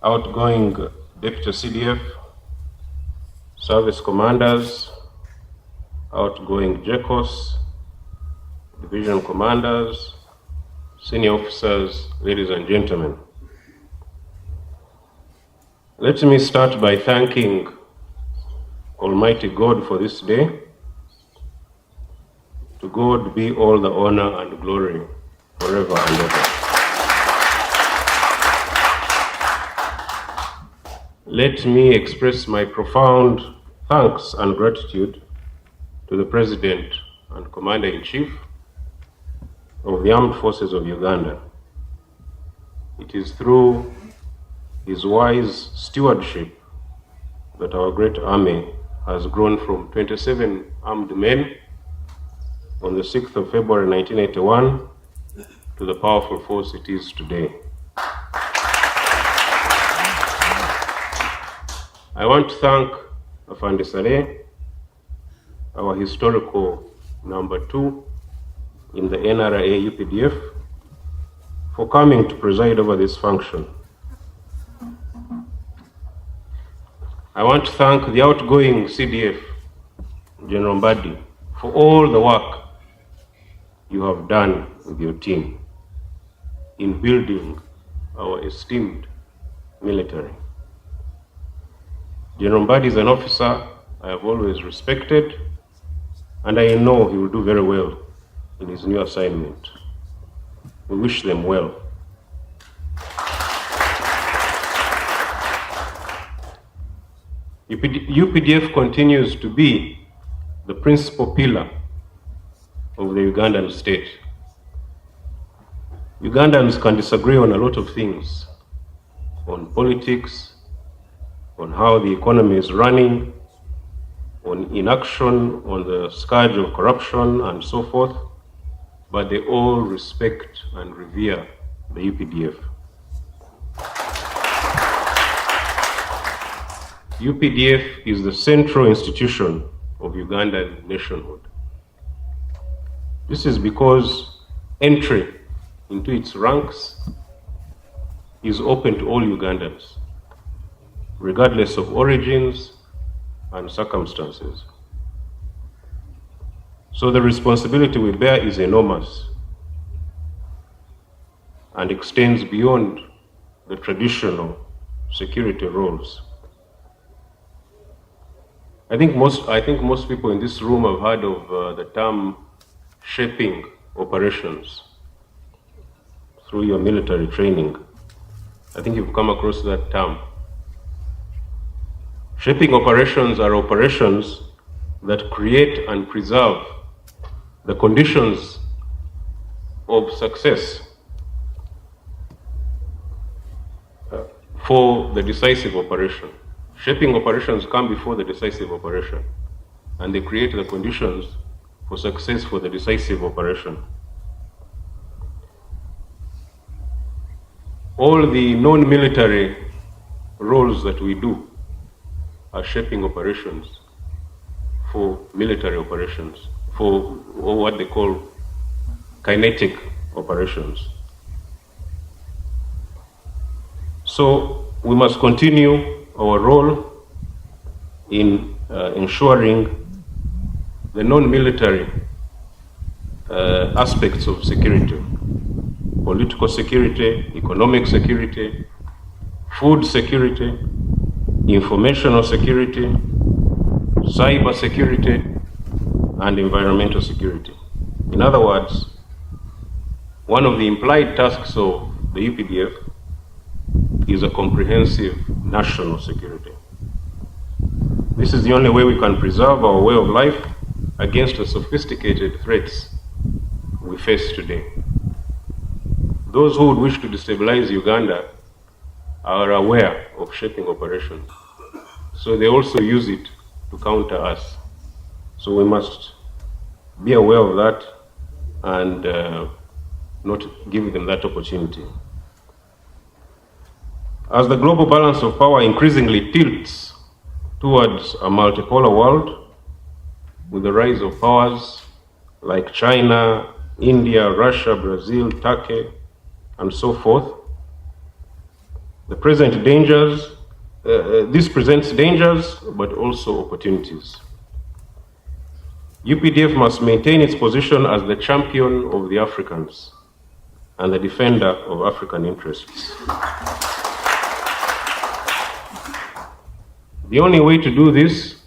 outgoing Deputy CDF, service commanders, outgoing JECOS, division commanders, senior officers, ladies and gentlemen. Let me start by thanking Almighty God for this day. To God be all the honor and glory forever and ever. Let me express my profound thanks and gratitude to the President and Commander-in-Chief of the Armed Forces of Uganda. It is through his wise stewardship that our great army has grown from 27 armed men on the 6th of February 1981 to the powerful force it is today. I want to thank Afande Saleh, our historical number 2 in the NRA UPDF, for coming to preside over this function. I want to thank the outgoing CDF, General Mbadi, for all the work you have done with your team in building our esteemed military. General Mbadi is an officer I have always respected, and I know he will do very well in his new assignment. We wish them well. UPDF continues to be the principal pillar of the Ugandan state. Ugandans can disagree on a lot of things, on politics, on how the economy is running, on inaction, on the scourge of corruption, and so forth, but they all respect and revere the UPDF. UPDF is the central institution of Ugandan nationhood. This is because entry into its ranks is open to all Ugandans, regardless of origins and circumstances. So the responsibility we bear is enormous and extends beyond the traditional security roles. I think most people in this room have heard of the term shaping operations through your military training. I think you've come across that term. Shaping operations are operations that create and preserve the conditions of success for the decisive operation. Shaping operations come before the decisive operation, and they create the conditions for success for the decisive operation. All the non-military roles that we do are shaping operations for military operations, for what they call kinetic operations. So we must continue our role in ensuring the non-military aspects of security: political security, economic security, food security, informational security, cyber security, and environmental security. In other words, one of the implied tasks of the UPDF is a comprehensive national security. This is the only way we can preserve our way of life against the sophisticated threats we face today. Those who would wish to destabilize Uganda are aware of shaping operations, so they also use it to counter us. So we must be aware of that and not give them that opportunity. As the global balance of power increasingly tilts towards a multipolar world, with the rise of powers like China, India, Russia, Brazil, Turkey, and so forth, The present dangers, this presents dangers, but also opportunities. UPDF must maintain its position as the champion of the Africans and the defender of African interests. The only way to do this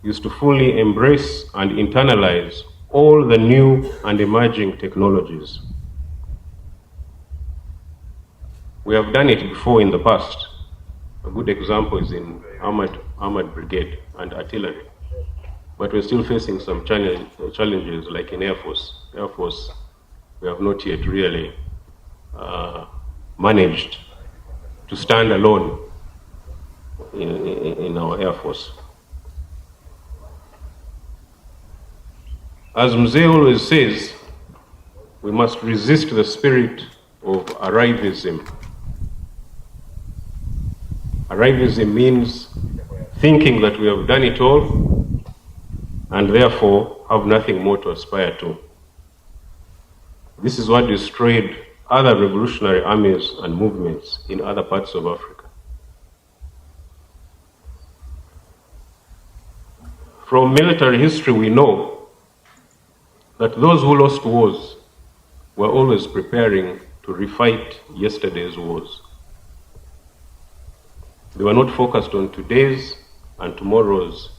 is to fully embrace and internalize all the new and emerging technologies. We have done it before in the past. A good example is in Armored Brigade and artillery. But we're still facing some challenges like in Air Force. Air Force, we have not yet really managed to stand alone in our Air Force. As Mzee always says, we must resist the spirit of arrivism. Arrivism means thinking that we have done it all and therefore have nothing more to aspire to. This is what destroyed other revolutionary armies and movements in other parts of Africa. From military history, we know that those who lost wars were always preparing to refight yesterday's wars. They were not focused on today's and tomorrow's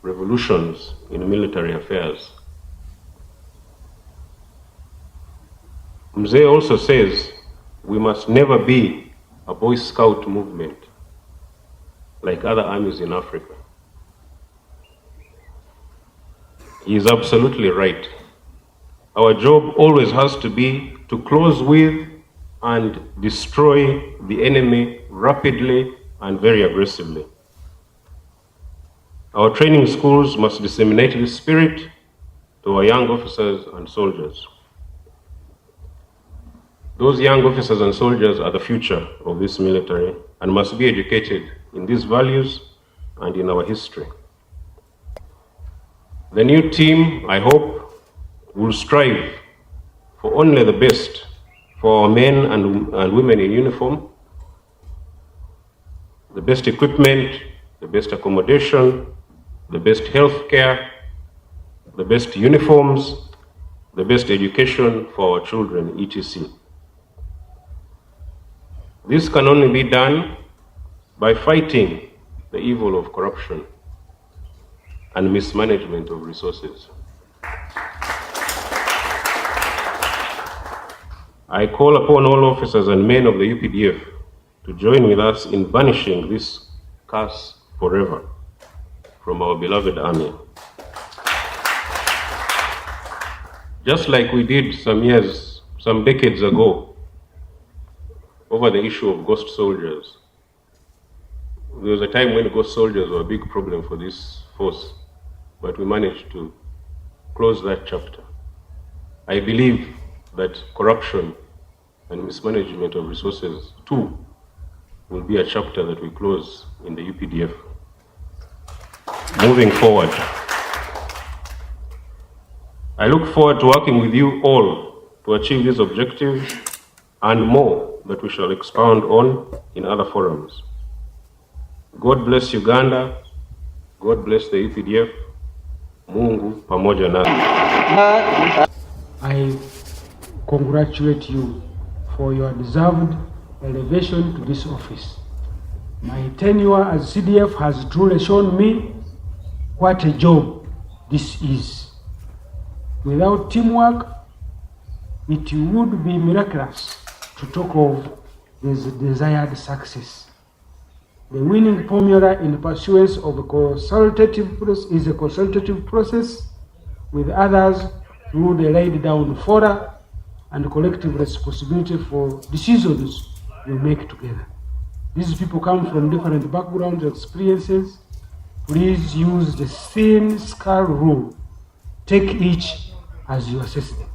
revolutions in military affairs. Mzee also says we must never be a Boy Scout movement like other armies in Africa. He is absolutely right. Our job always has to be to close with and destroy the enemy rapidly and very aggressively. Our training schools must disseminate this spirit to our young officers and soldiers. Those young officers and soldiers are the future of this military and must be educated in these values and in our history. The new team, I hope, will strive for only the best for our men and women in uniform, the best equipment, the best accommodation, the best health care, the best uniforms, the best education for our children, etc. This can only be done by fighting the evil of corruption and mismanagement of resources. I call upon all officers and men of the UPDF to join with us in banishing this curse forever from our beloved army. Just like we did some decades ago, over the issue of ghost soldiers. There was a time when ghost soldiers were a big problem for this force, but we managed to close that chapter. I believe that corruption and mismanagement of resources too will be a chapter that we close in the UPDF. Moving forward, I look forward to working with you all to achieve these objectives and more that we shall expound on in other forums. God bless Uganda. God bless the UPDF. Mungu pamoja nasi. I congratulate you for your deserved elevation to this office. My tenure as CDF has truly shown me what a job this is. Without teamwork, it would be miraculous to talk of this desired success. The winning formula in pursuance of a consultative process is a consultative process with others through the laid down fora and collective responsibility for decisions we make together. These people come from different backgrounds and experiences. Please use the thin skull rule. Take each as you assess them.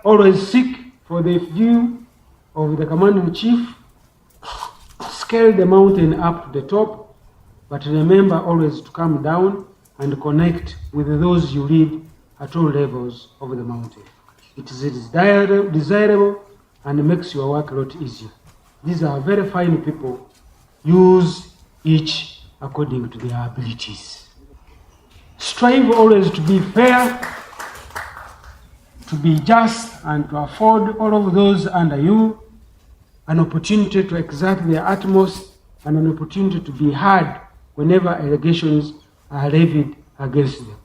Always seek for the view of the commanding chief. Scale the mountain up to the top, but remember always to come down and connect with those you lead at all levels of the mountain. It is desirable and makes your work a lot easier. These are very fine people. Use each according to their abilities. Strive always to be fair, to be just, and to afford all of those under you an opportunity to exert their utmost and an opportunity to be heard whenever allegations are levied against them.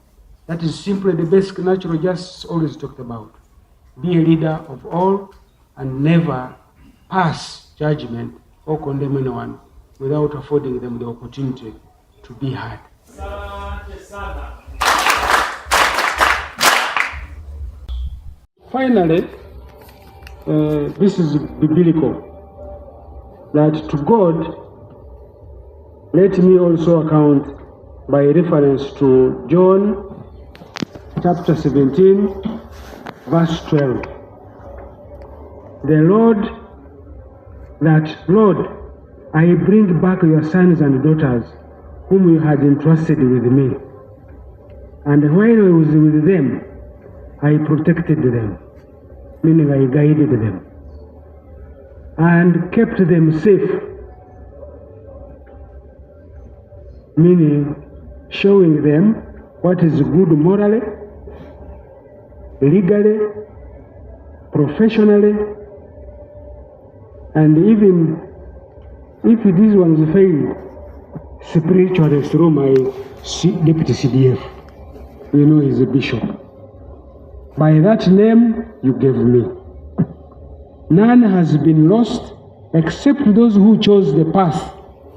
That is simply the basic natural justice always talked about. Be a leader of all and never pass judgment or condemn anyone without affording them the opportunity to be heard. Finally, this is biblical, that to God, let me also account by reference to John chapter 17, verse 12. The Lord, I bring back your sons and daughters whom you had entrusted with me. And while I was with them, I protected them, meaning I guided them, and kept them safe, meaning showing them what is good morally, legally, professionally, and even if these ones fail, spiritually through my deputy CDF, you know, he's a bishop. By that name you gave me. None has been lost except those who chose the path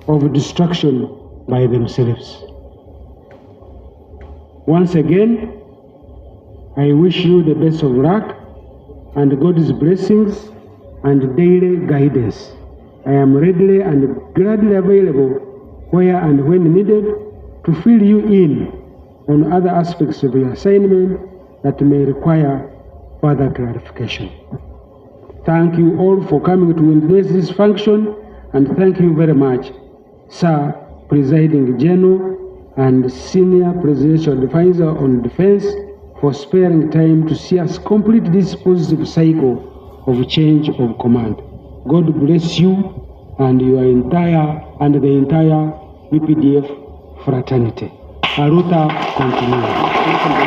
of destruction by themselves. Once again, I wish you the best of luck and God's blessings and daily guidance. I am readily and gladly available where and when needed to fill you in on other aspects of your assignment that may require further clarification. Thank you all for coming to witness this function, and thank you very much, Sir Presiding General and Senior Presidential Advisor on Defense, for sparing time to see us complete this positive cycle of change of command. God bless you and your entire UPDF fraternity. Aruta continua.